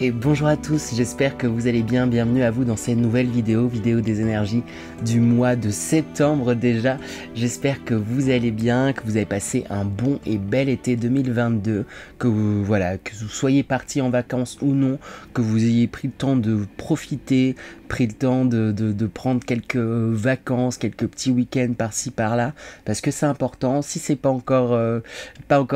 et bonjour à tous, j'espère que vous allez bien, bienvenue à vous dans cette nouvelle vidéo des énergies du mois de septembre déjà. J'espère que vous allez bien, que vous avez passé un bon et bel été 2022, que vous, que vous soyez partis en vacances ou non, que vous ayez pris le temps de profiter, pris le temps de prendre quelques vacances, quelques petits week-ends par-ci par-là, parce que c'est important. Si c'est pas encore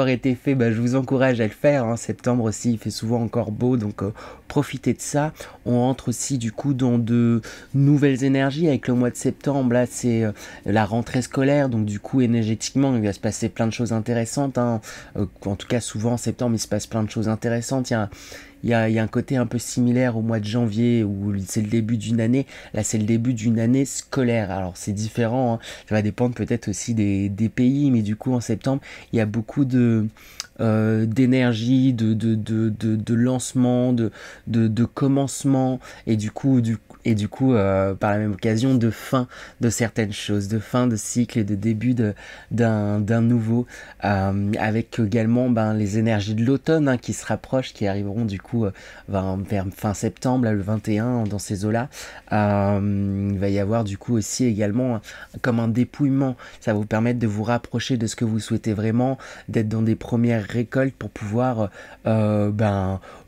été fait, je vous encourage à le faire, hein. Septembre aussi, il fait souvent encore beau, donc profitez de ça. On rentre aussi du coup dans de nouvelles énergies avec le mois de septembre. Là, c'est la rentrée scolaire, donc du coup énergétiquement il va se passer plein de choses intéressantes, hein. En tout cas souvent en septembre il se passe plein de choses intéressantes. Il y a un côté un peu similaire au mois de janvier où c'est le début d'une année. Là, c'est le début d'une année scolaire. Alors, c'est différent, hein. Ça va dépendre peut-être aussi des pays, mais du coup, en septembre, il y a beaucoup d'énergie, de lancement, de commencement, et du coup, par la même occasion, de fin de certaines choses, de fin de cycle et de début d'un nouveau, avec également les énergies de l'automne, hein, qui se rapprochent, qui arriveront du coup vers fin septembre, là, le 21, dans ces eaux-là. Il va y avoir du coup aussi également comme un dépouillement. Ça va vous permettre de vous rapprocher de ce que vous souhaitez vraiment, d'être dans des premières récoltes pour pouvoir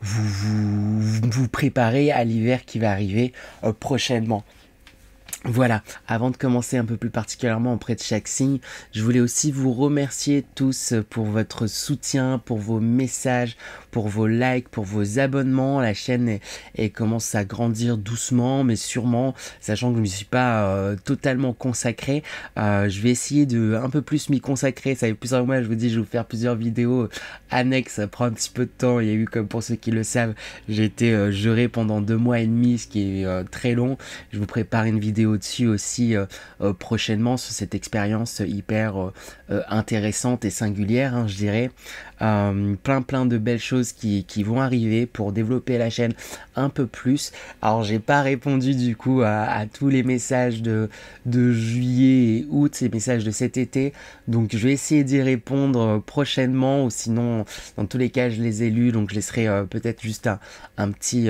vous préparer à l'hiver qui va arriver prochainement. Voilà, avant de commencer un peu plus particulièrement auprès de chaque signe, je voulais aussi vous remercier tous pour votre soutien, pour vos messages, pour vos likes, pour vos abonnements. La chaîne commence à grandir doucement mais sûrement, sachant que je ne me suis pas totalement consacré. Je vais essayer de un peu plus m'y consacrer. Ça fait plusieurs mois, je vous dis, je vais vous faire plusieurs vidéos annexes. Ça prend un petit peu de temps. Il y a eu, comme pour ceux qui le savent, j'ai été juré pendant 2 mois et demi, ce qui est très long. Je vous prépare une vidéo dessus aussi prochainement sur cette expérience hyper intéressante et singulière, hein, je dirais. Plein de belles choses qui vont arriver pour développer la chaîne un peu plus. Alors j'ai pas répondu du coup à tous les messages de juillet et août, ces messages de cet été, donc je vais essayer d'y répondre prochainement, ou sinon dans tous les cas je les ai lus, donc je laisserai peut-être juste un petit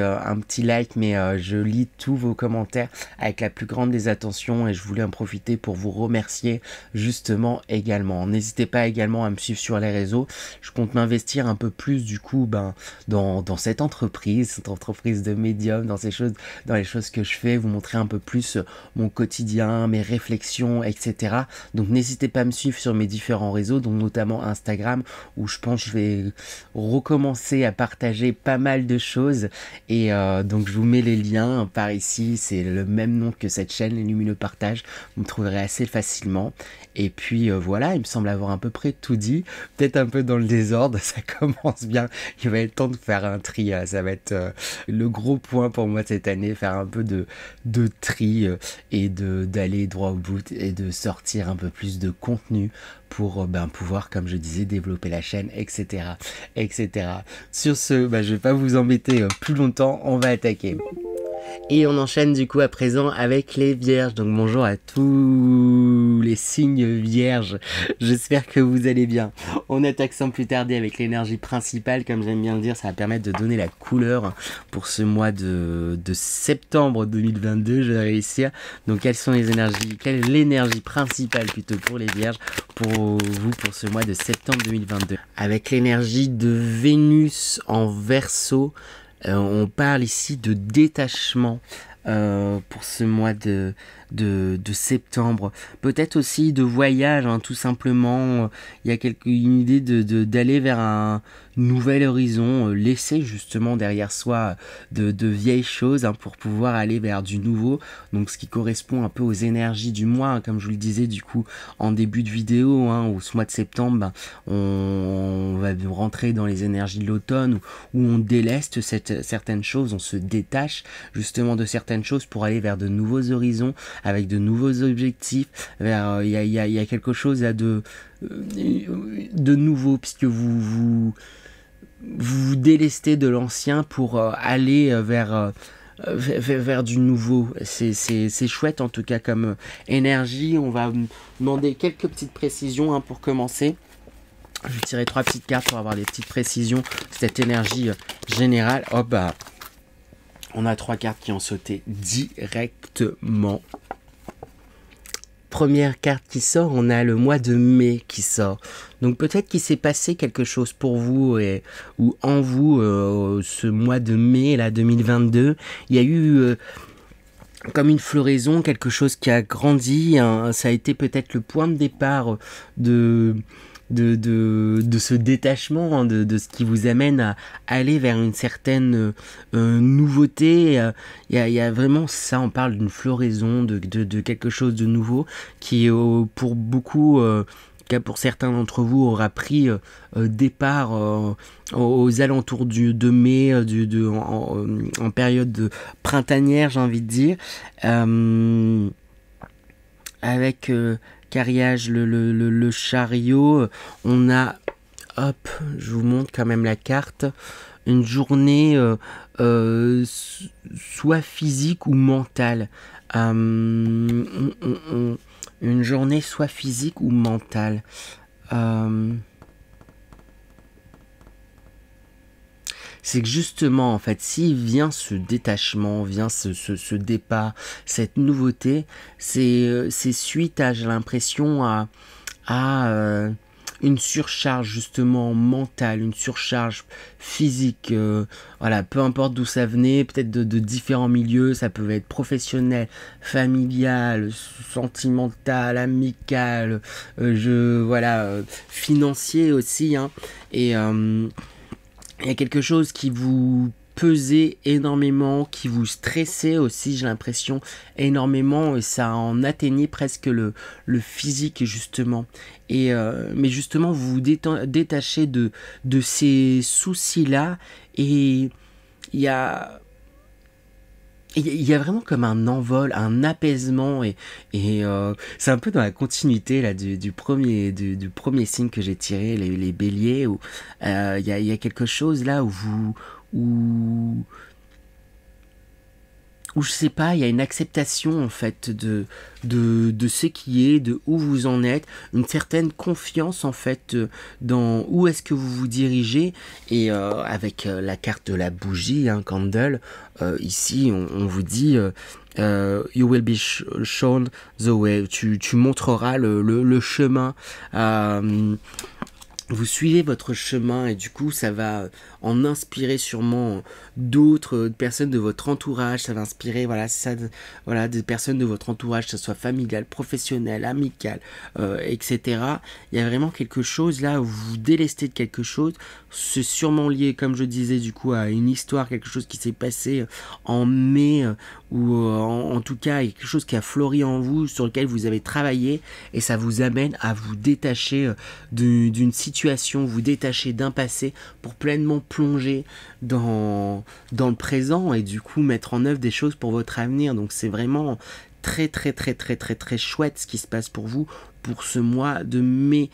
like, mais je lis tous vos commentaires avec la plus grande des attentions, et je voulais en profiter pour vous remercier justement également. N'hésitez pas également à me suivre sur les réseaux. Je compte m'investir un peu plus du coup dans cette entreprise de médium, dans les choses que je fais, vous montrer un peu plus mon quotidien, mes réflexions, etc. Donc n'hésitez pas à me suivre sur mes différents réseaux, donc notamment Instagram, où je pense que je vais recommencer à partager pas mal de choses, et donc je vous mets les liens par ici. C'est le même nom que cette chaîne, Les Lumineux Partage, vous me trouverez assez facilement. Et puis voilà, il me semble avoir à peu près tout dit, peut-être un peu dans le désordre, ça commence bien, il va être temps de faire un tri, ça va être le gros point pour moi cette année, faire un peu de tri, et d'aller droit au but et de sortir un peu plus de contenu pour pouvoir, comme je disais, développer la chaîne, etc. Sur ce, je vais pas vous embêter plus longtemps, on va attaquer. Et on enchaîne du coup à présent avec les vierges. Donc bonjour à tous les signes vierges, j'espère que vous allez bien. On attaque sans plus tarder avec l'énergie principale, comme j'aime bien le dire, ça va permettre de donner la couleur pour ce mois de septembre 2022, je vais réussir. Donc quelles sont les énergies, quelle est l'énergie principale plutôt pour les vierges, pour vous, pour ce mois de septembre 2022. Avec l'énergie de Vénus en Verseau, on parle ici de détachement pour ce mois de septembre, peut-être aussi de voyage, hein, tout simplement. Il y a une idée d'aller vers un nouvel horizon, laisser justement derrière soi de vieilles choses, hein, pour pouvoir aller vers du nouveau, donc ce qui correspond un peu aux énergies du mois, hein, comme je vous le disais du coup en début de vidéo, hein, où ce mois de septembre, on va rentrer dans les énergies de l'automne, où on déleste certaines choses, on se détache justement de certaines choses pour aller vers de nouveaux horizons, avec de nouveaux objectifs, vers il y a quelque chose là de nouveau, puisque vous délestez de l'ancien pour aller vers du nouveau. C'est chouette en tout cas comme énergie. On va demander quelques petites précisions, hein, pour commencer. Je vais tirer 3 petites cartes pour avoir des petites précisions, cette énergie générale. Hop, On a 3 cartes qui ont sauté directement. Première carte qui sort, on a le mois de mai qui sort. Donc peut-être qu'il s'est passé quelque chose pour vous ou en vous ce mois de mai là 2022. Il y a eu comme une floraison, quelque chose qui a grandi. Ça a été peut-être le point de départ de ce détachement, de ce qui vous amène à aller vers une certaine nouveauté. Il y a vraiment ça, on parle d'une floraison, de quelque chose de nouveau qui pour beaucoup, pour certains d'entre vous, aura pris départ aux alentours de mai, en période printanière, j'ai envie de dire, avec carriage, le chariot. On a, hop, je vous montre quand même la carte, une journée soit physique ou mentale. Une journée soit physique ou mentale. C'est que justement, en fait, s'il vient ce détachement, vient ce départ, cette nouveauté, c'est suite à, j'ai l'impression, à une surcharge justement mentale, une surcharge physique, voilà, peu importe d'où ça venait, peut-être de différents milieux, ça peut être professionnel, familial, sentimental, amical, financier aussi, hein, et il y a quelque chose qui vous pesait énormément, qui vous stressait aussi, j'ai l'impression, énormément, et ça en atteignait presque le physique, justement. Mais justement, vous vous détachez de ces soucis-là, et il y a vraiment comme un envol, un apaisement, et c'est un peu dans la continuité là du premier signe que j'ai tiré, les béliers, où il y a quelque chose là où je sais pas, il y a une acceptation en fait de ce qui est, de où vous en êtes, une certaine confiance en fait dans où est-ce que vous vous dirigez, et avec la carte de la bougie, hein, candle, ici on vous dit you will be shown the way, tu montreras le chemin. Vous suivez votre chemin, et du coup ça va en inspirer sûrement d'autres personnes de votre entourage. Ça va inspirer des personnes de votre entourage, que ce soit familial, professionnel, amical, etc. Il y a vraiment quelque chose là où vous vous délestez de quelque chose. C'est sûrement lié, comme je disais, du coup à une histoire, quelque chose qui s'est passé en mai, ou en tout cas quelque chose qui a fleuri en vous, sur lequel vous avez travaillé, et ça vous amène à vous détacher d'une situation, vous détacher d'un passé pour pleinement plonger dans le présent, et du coup mettre en œuvre des choses pour votre avenir. Donc c'est vraiment très très très très très très chouette ce qui se passe pour vous pour ce mois de mai,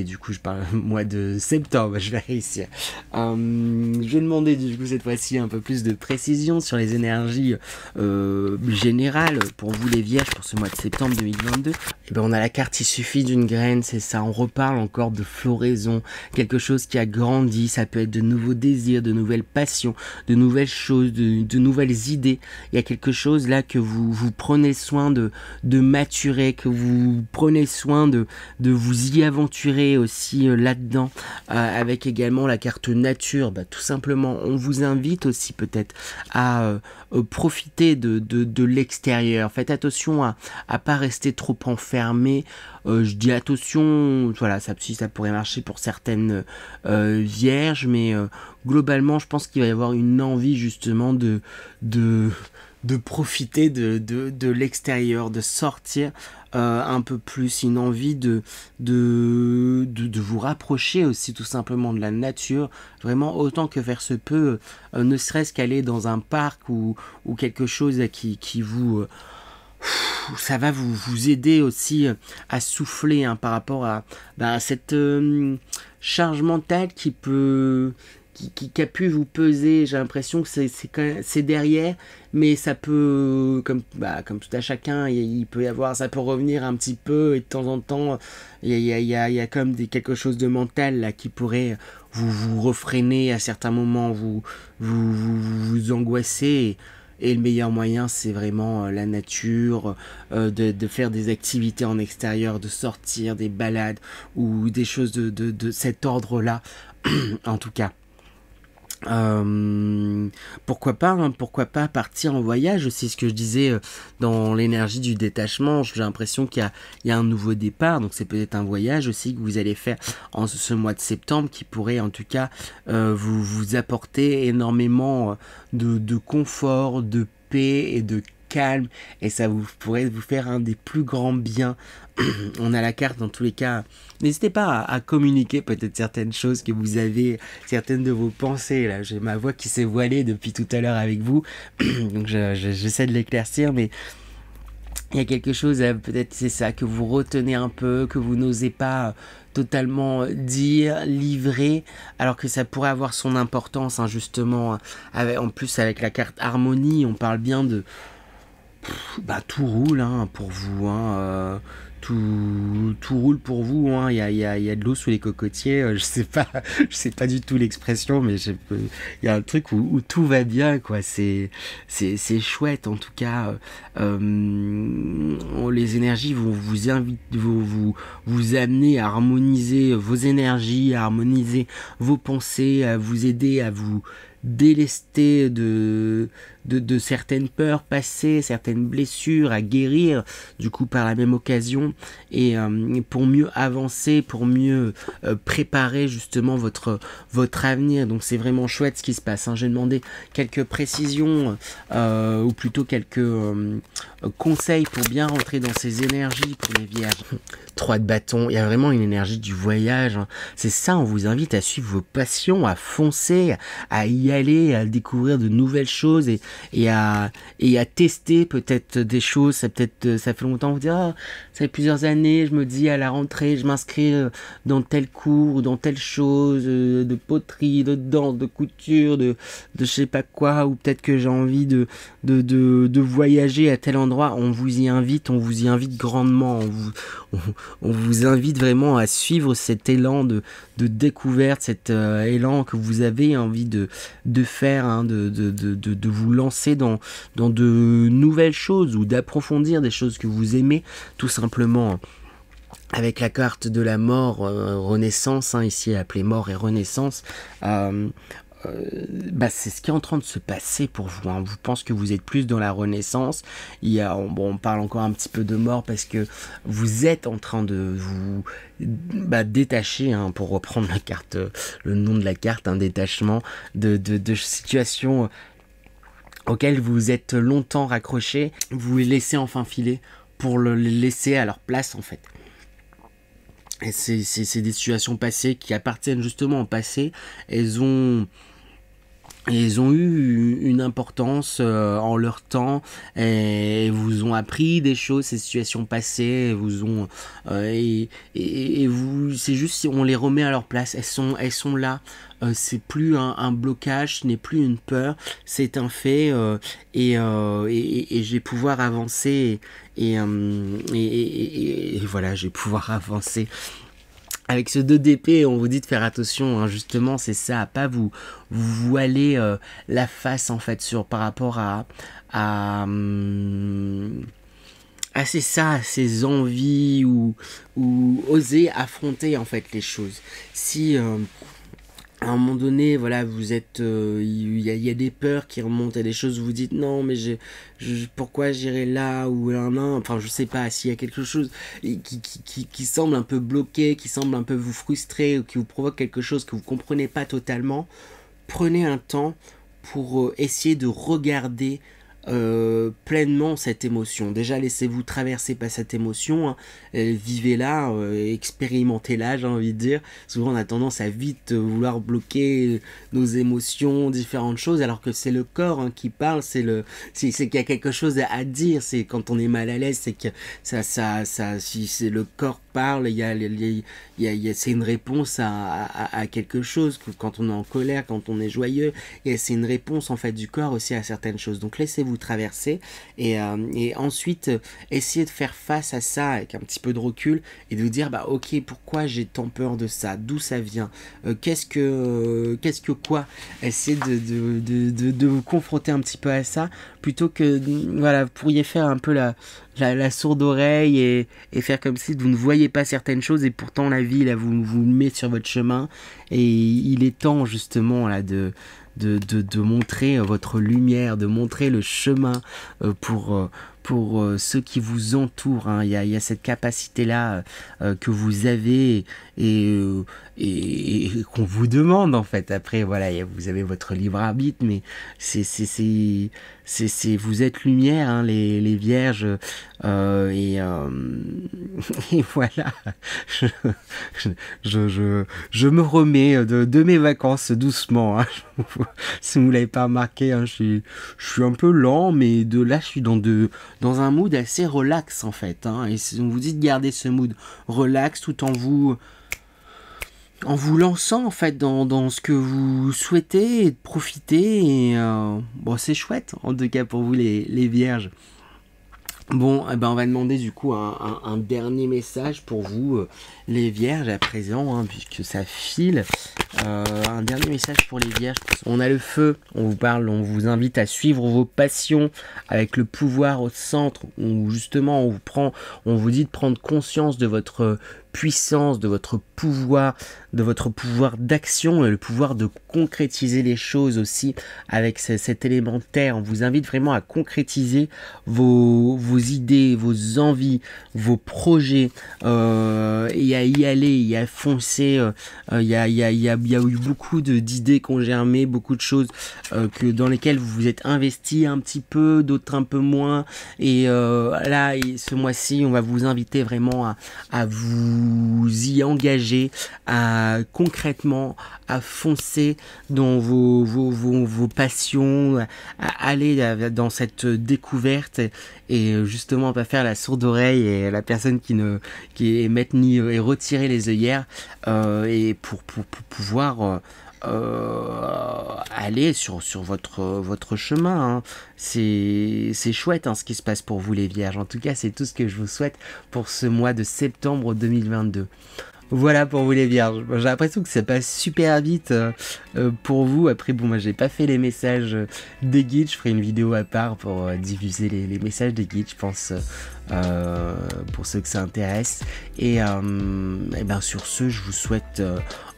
du coup je parle mois de septembre, je vais réussir. Je vais demander du coup cette fois-ci un peu plus de précision sur les énergies générales pour vous les vierges pour ce mois de septembre 2022. Et ben on a la carte il suffit d'une graine, c'est ça, on reparle encore de floraison, quelque chose qui a grandi, ça peut être de nouveaux désirs, de nouvelles passions, de nouvelles choses, de nouvelles idées. Il y a quelque chose là que vous prenez soin de maturer, que vous prenez soin de vous y aventurer aussi là-dedans, avec également la carte nature. Tout simplement, on vous invite aussi peut-être à profiter de l'extérieur. Faites attention à pas rester trop enfermé. Je dis attention, voilà, ça pourrait marcher pour certaines vierges, mais globalement, je pense qu'il va y avoir une envie justement de profiter de l'extérieur, de sortir un peu plus, une envie de vous rapprocher aussi tout simplement de la nature, vraiment autant que faire se peut, ne serait-ce qu'aller dans un parc ou quelque chose qui vous... ça va vous aider aussi à souffler, hein, par rapport à cette charge mentale qui peut qui a pu vous peser. J'ai l'impression que c'est derrière, mais ça peut, comme tout à chacun, il peut y avoir, ça peut revenir un petit peu, et de temps en temps, il y a comme quelque chose de mental là qui pourrait vous refréner à certains moments, vous angoisser. Et le meilleur moyen, c'est vraiment la nature, de faire des activités en extérieur, de sortir, des balades ou des choses de cet ordre-là, en tout cas. Pourquoi pas partir en voyage, c'est ce que je disais dans l'énergie du détachement. J'ai l'impression qu'il y a un nouveau départ, donc c'est peut-être un voyage aussi que vous allez faire en ce mois de septembre qui pourrait en tout cas vous apporter énormément de confort, de paix et de calme, et ça pourrait vous faire un des plus grands biens. On a la carte dans tous les cas. N'hésitez pas à communiquer peut-être certaines choses que vous avez, certaines de vos pensées. Là, j'ai ma voix qui s'est voilée depuis tout à l'heure avec vous, donc j'essaie de l'éclaircir, mais il y a quelque chose, peut-être c'est ça, que vous retenez un peu, que vous n'osez pas totalement dire, livrer, alors que ça pourrait avoir son importance, hein, justement. En plus, avec la carte harmonie, on parle bien de... tout roule pour vous, tout roule pour vous, il y a de l'eau sous les cocotiers, je sais pas du tout l'expression, mais il y a un truc où tout va bien, quoi. C'est chouette, en tout cas. Les énergies vont vous amener à harmoniser vos énergies, à harmoniser vos pensées, à vous aider à vous délester de certaines peurs passées, certaines blessures, à guérir du coup par la même occasion, et pour mieux avancer, pour mieux préparer justement votre avenir. Donc c'est vraiment chouette ce qui se passe, hein. J'ai demandé quelques précisions ou plutôt quelques conseils pour bien rentrer dans ces énergies pour les vierges. 3 de bâton, il y a vraiment une énergie du voyage, hein. C'est ça, on vous invite à suivre vos passions, à foncer, à y aller, à découvrir de nouvelles choses et à tester peut-être des choses. Ça fait longtemps, vous dire, ça fait plusieurs années, je me dis à la rentrée, je m'inscris dans tel cours ou dans telle chose, de poterie, de danse, de couture, de je sais pas quoi, ou peut-être que j'ai envie de voyager à tel endroit. On vous y invite grandement, on vous invite vraiment à suivre cet élan de découverte, cet élan que vous avez envie de faire, hein, de vous lancer dans de nouvelles choses ou d'approfondir des choses que vous aimez, tout simplement. Avec la carte de la mort, renaissance, hein, ici appelée mort et renaissance, c'est ce qui est en train de se passer pour vous, hein. Vous pensez que vous êtes plus dans la renaissance. On parle encore un petit peu de mort parce que vous êtes en train de vous détacher, hein, pour reprendre la carte, le nom de la carte, un détachement de situations auxquelles vous êtes longtemps raccroché. Vous les laissez enfin filer pour le laisser à leur place, en fait. Et c'est des situations passées qui appartiennent justement au passé. Elles ont eu une importance en leur temps, et vous ont appris des choses, ces situations passées, vous ont et vous, c'est juste si on les remet à leur place, elles sont là. C'est plus un blocage, ce n'est plus une peur, c'est un fait, et je vais pouvoir avancer, et voilà, je vais pouvoir avancer. Avec ce 2 d'épée, on vous dit de faire attention, hein, justement, c'est ça, à pas vous voiler la face, en fait, par rapport à c'est ça, ces envies, ou oser affronter, en fait, les choses. Si à un moment donné, voilà, vous êtes, il y a des peurs qui remontent, à des choses où vous dites non, mais pourquoi j'irai là ou là, enfin je sais pas, s'il y a quelque chose qui semble un peu bloqué, qui semble un peu vous frustrer, ou qui vous provoque quelque chose que vous comprenez pas totalement, prenez un temps pour essayer de regarder pleinement cette émotion. Déjà, laissez-vous traverser par cette émotion, hein. Vivez-la, expérimentez-la, j'ai envie de dire. Souvent on a tendance à vite vouloir bloquer nos émotions, différentes choses, alors que c'est le corps, hein, qui parle, c'est qu'il y a quelque chose à dire. C'est quand on est mal à l'aise, c'est que si c'est le corps parle, c'est une réponse à quelque chose, quand on est en colère, quand on est joyeux, et c'est une réponse en fait du corps aussi à certaines choses. Donc laissez-vous traverser, et ensuite essayez de faire face à ça avec un petit peu de recul, et de vous dire, bah ok, pourquoi j'ai tant peur de ça, d'où ça vient, qu'est-ce que quoi, essayez de vous confronter un petit peu à ça, plutôt que, voilà, vous pourriez faire un peu la sourde oreille, et faire comme si vous ne voyez pas certaines choses, et pourtant la vie là vous met sur votre chemin, et il est temps justement là de montrer votre lumière, de montrer le chemin pour ceux qui vous entourent, hein. Il y a cette capacité-là que vous avez, et qu'on vous demande en fait. Après, voilà, vous avez votre libre arbitre, mais vous êtes lumière, hein, les vierges, et voilà. Je me remets de mes vacances doucement, hein. Si vous l'avez pas remarqué, hein, je suis un peu lent, mais là je suis dans un mood assez relax en fait, hein, et on vous dit de garder ce mood relax tout en vous lançant en fait dans ce que vous souhaitez, et de profiter, et bon, c'est chouette en tout cas pour vous les vierges. Bon, eh ben on va demander du coup un dernier message pour vous, les vierges, à présent, hein, puisque ça file. Un dernier message pour les vierges. On a le feu, on vous parle, on vous invite à suivre vos passions avec le pouvoir au centre, où justement on vous dit de prendre conscience de votre puissance, de votre pouvoir d'action, et le pouvoir de concrétiser les choses aussi avec cet élément terre. On vous invite vraiment à concrétiser vos idées, vos envies, vos projets, et à y aller, et à foncer. Il y a eu beaucoup d'idées qui ont germé, beaucoup de choses dans lesquelles vous vous êtes investi un petit peu, d'autres un peu moins, et là, ce mois-ci, on va vous inviter vraiment à vous y engager, à concrètement à foncer dans vos passions, à aller dans cette découverte, et justement pas faire la sourde oreille et la personne qui est mettre ni et retirer les œillères, et pour pouvoir aller sur votre chemin, hein. C'est chouette, hein, ce qui se passe pour vous les vierges. En tout cas, c'est tout ce que je vous souhaite pour ce mois de septembre 2022. Voilà pour vous les vierges. J'ai l'impression que ça passe super vite pour vous. Après, bon, moi j'ai pas fait les messages des guides. Je ferai une vidéo à part pour diffuser les messages des guides, je pense, pour ceux que ça intéresse. Et ben sur ce, je vous souhaite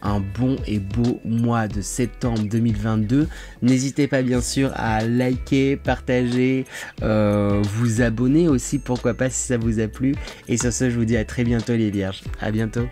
un bon et beau mois de septembre 2022. N'hésitez pas bien sûr à liker, partager, vous abonner aussi, pourquoi pas, si ça vous a plu. Et sur ce, je vous dis à très bientôt les vierges. À bientôt.